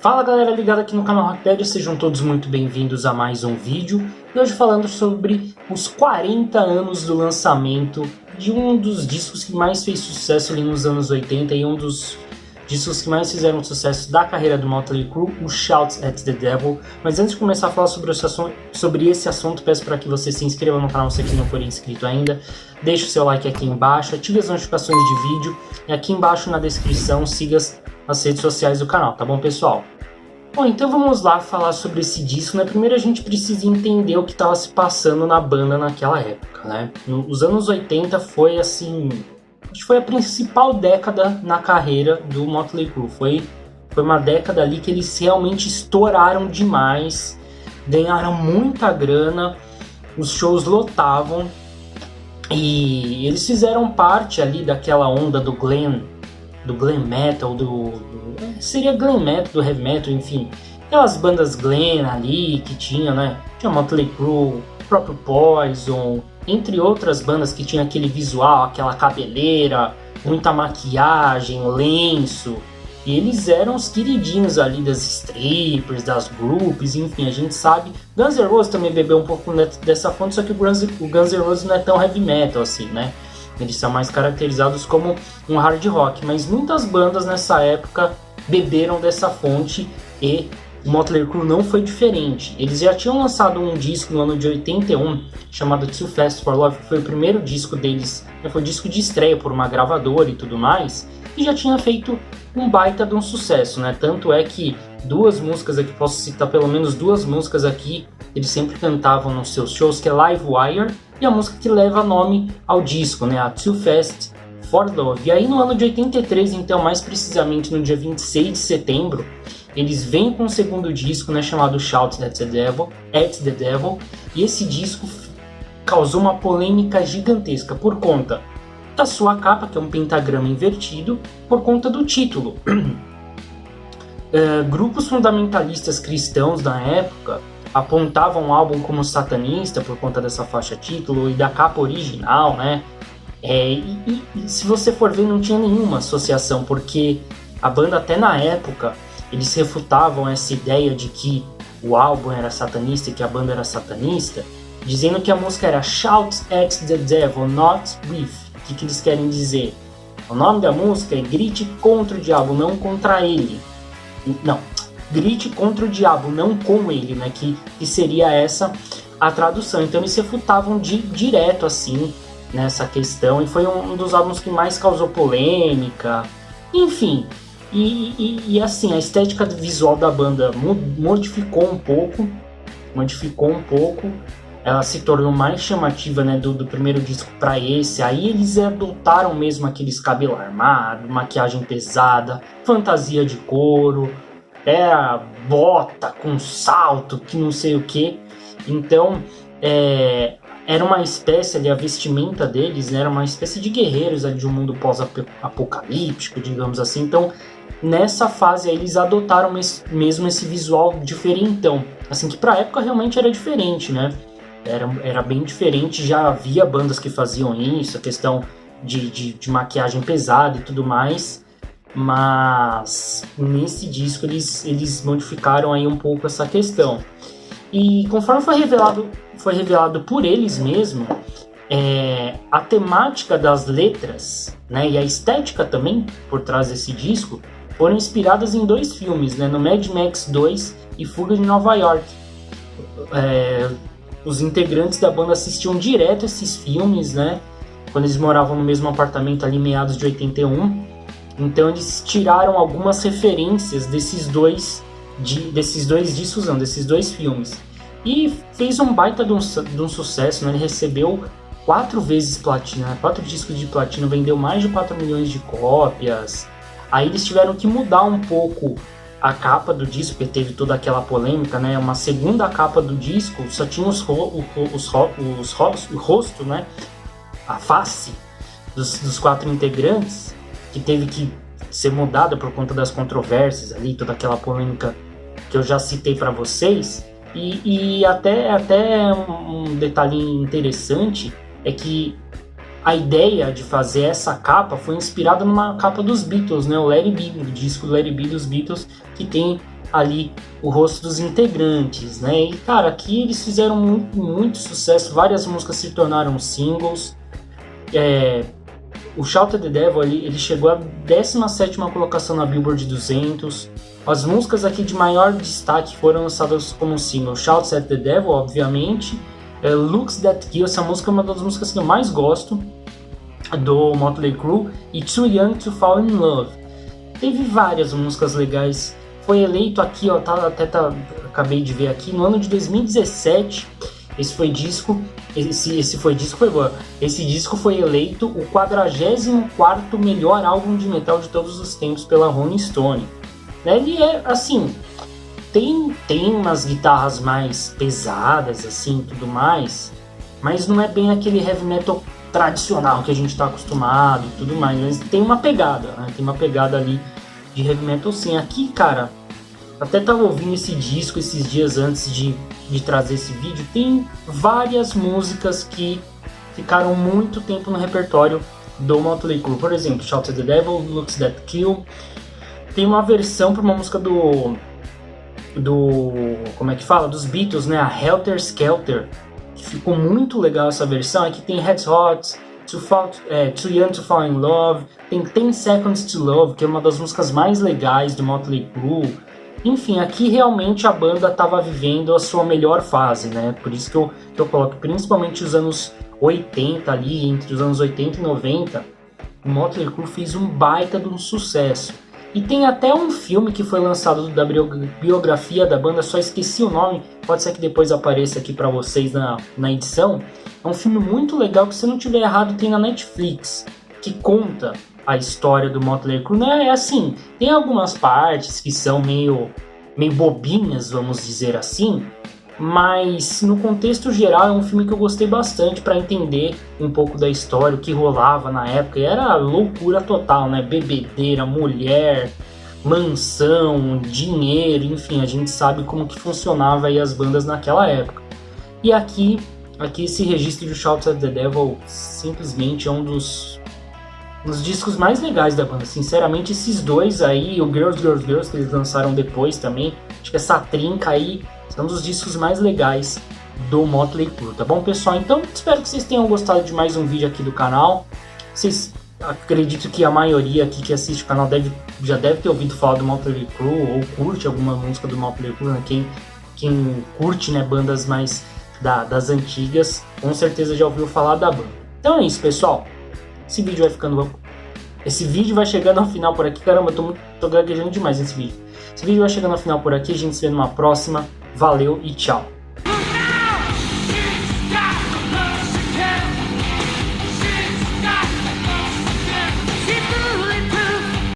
Fala galera ligada aqui no canal Rockpedia, sejam todos muito bem-vindos a mais um vídeo. E hoje falando sobre os 40 anos do lançamento de um dos discos que mais fez sucesso ali nos anos 80 e um dos discos que mais fizeram sucesso da carreira do Motley Crue, o Shout at the Devil. Mas antes de começar a falar sobre esse assunto, peço para que você se inscreva no canal se não for inscrito ainda. Deixe o seu like aqui embaixo, ative as notificações de vídeo e aqui embaixo na descrição siga as redes sociais do canal, tá bom pessoal? Bom, então vamos lá falar sobre esse disco, né? Primeiro a gente precisa entender o que estava se passando na banda naquela época, né? Os anos 80 foi assim, acho que foi a principal década na carreira do Motley Crue. Foi uma década ali que eles realmente estouraram demais, ganharam muita grana, os shows lotavam e eles fizeram parte ali daquela onda do glam metal, seria glam metal, do heavy metal, enfim, aquelas bandas glam ali que tinha, né? Tinha Motley Crue, o próprio Poison, entre outras bandas que tinha aquele visual, aquela cabeleira, muita maquiagem, lenço, e eles eram os queridinhos ali das strippers, das groups, enfim, a gente sabe. Guns N' Roses também bebeu um pouco dessa fonte, só que o Guns N' Roses não é tão heavy metal assim, né? Eles são mais caracterizados como um hard rock, mas muitas bandas nessa época beberam dessa fonte e o Motley Crue não foi diferente. Eles já tinham lançado um disco no ano de 81 chamado Too Fast for Love, que foi o primeiro disco deles, foi o disco de estreia por uma gravadora e tudo mais, e já tinha feito um baita de um sucesso, né? Tanto é que duas músicas aqui, posso citar pelo menos duas músicas aqui, eles sempre cantavam nos seus shows, que é Live Wire e a música que leva nome ao disco, né? A Too Fast for Love. E aí no ano de 83, então mais precisamente no dia 26 de setembro, eles vêm com o segundo disco, né, chamado Shout at the Devil, e esse disco causou uma polêmica gigantesca por conta da sua capa, que é um pentagrama invertido, por conta do título. Grupos fundamentalistas cristãos na época apontavam o álbum como satanista por conta dessa faixa título e da capa original, né? E se você for ver, não tinha nenhuma associação, porque a banda até na época eles refutavam essa ideia de que o álbum era satanista e que a banda era satanista, dizendo que a música era Shout at the Devil, not with. O que eles querem dizer? O nome da música é Grite contra o Diabo, não contra ele. Não, grite contra o diabo, não com ele, né? Que seria essa a tradução. Então eles refutavam direto assim nessa questão, e foi um dos álbuns que mais causou polêmica, enfim. E assim, a estética visual da banda modificou um pouco, ela se tornou mais chamativa, né, do primeiro disco para esse. Aí eles adotaram mesmo aqueles cabelo armado, maquiagem pesada, fantasia de couro, bota com salto, que não sei o que. Então era uma espécie ali, a vestimenta deles, né, era uma espécie de guerreiros ali de um mundo pós-apocalíptico, digamos assim. Então nessa fase aí, eles adotaram mesmo esse visual diferentão, assim, que pra época realmente era diferente, né? Era bem diferente, já havia bandas que faziam isso, a questão de maquiagem pesada e tudo mais, mas nesse disco eles modificaram aí um pouco essa questão. E conforme foi revelado por eles mesmos, a temática das letras, né, e a estética também por trás desse disco foram inspiradas em dois filmes, né, no Mad Max 2 e Fuga de Nova York. Os integrantes da banda assistiam direto esses filmes, né, quando eles moravam no mesmo apartamento ali meados de 81. Então eles tiraram algumas referências desses dois discos, não, desses dois filmes. E fez um baita de um sucesso, né? Ele recebeu 4 vezes platina, né? 4 discos de platino, vendeu mais de 4 milhões de cópias. Aí eles tiveram que mudar um pouco a capa do disco, porque teve toda aquela polêmica, né? Uma segunda capa do disco só tinha o rosto, né? A face dos 4 integrantes, que teve que ser mudada por conta das controvérsias ali, toda aquela polêmica que eu já citei para vocês. E até um detalhe interessante é que a ideia de fazer essa capa foi inspirada numa capa dos Beatles, né? O Let It Be, o disco Let It Be dos Beatles, que tem ali o rosto dos integrantes, né? E cara, aqui eles fizeram muito sucesso, várias músicas se tornaram singles. O Shout at the Devil ele chegou à 17ª colocação na Billboard 200. As músicas aqui de maior destaque foram lançadas como single: Shout at the Devil, obviamente, Looks That Kill, essa música é uma das músicas que eu mais gosto do Motley Crue, e Too Young to Fall in Love. Teve várias músicas legais. Foi eleito aqui, ó, acabei de ver aqui, no ano de 2017. Esse disco foi eleito o 44º melhor álbum de metal de todos os tempos pela Rolling Stone. Ele é assim, tem umas guitarras mais pesadas, assim, tudo mais, mas não é bem aquele heavy metal tradicional que a gente está acostumado e tudo mais, mas tem uma pegada, né? Tem uma pegada ali de heavy metal sim. Aqui, cara, até tava ouvindo esse disco esses dias antes de trazer esse vídeo, tem várias músicas que ficaram muito tempo no repertório do Motley Crue. Por exemplo, Shout at the Devil, Looks That Kill. Tem uma versão para uma música do como é que fala? Dos Beatles, né? A Helter Skelter. Ficou muito legal essa versão. Aqui tem Heads Hot, Too Young to Fall in Love, tem 10 Seconds to Love, que é uma das músicas mais legais do Motley Crue. Enfim, aqui realmente a banda estava vivendo a sua melhor fase, né? Por isso que eu coloco principalmente os anos 80 ali, entre os anos 80 e 90, o Motley Crue fez um baita de um sucesso. E tem até um filme que foi lançado da biografia da banda, só esqueci o nome, pode ser que depois apareça aqui para vocês na edição. É um filme muito legal que, se não tiver errado, tem na Netflix, que conta a história do Motley Crue, né? É assim, tem algumas partes que são meio bobinhas, vamos dizer assim, mas no contexto geral é um filme que eu gostei bastante para entender um pouco da história, o que rolava na época. E era loucura total, né? Bebedeira, mulher, mansão, dinheiro, enfim, a gente sabe como que funcionava aí as bandas naquela época. E aqui esse registro de Shout at the Devil simplesmente é um dos discos mais legais da banda. Sinceramente, esses dois aí, o Girls, Girls, Girls, que eles lançaram depois também, acho que essa trinca aí são um dos discos mais legais do Motley Crue, tá bom, pessoal? Então, espero que vocês tenham gostado de mais um vídeo aqui do canal. Vocês, acredito que a maioria aqui que assiste o canal já deve ter ouvido falar do Motley Crue, ou curte alguma música do Motley Crue, né? Quem curte, né, bandas mais das antigas, com certeza já ouviu falar da banda. Então é isso, pessoal. Esse vídeo vai chegando ao final por aqui. Caramba, eu tô gaguejando demais nesse vídeo. Esse vídeo vai chegando ao final por aqui. A gente se vê numa próxima. Valeu e tchau.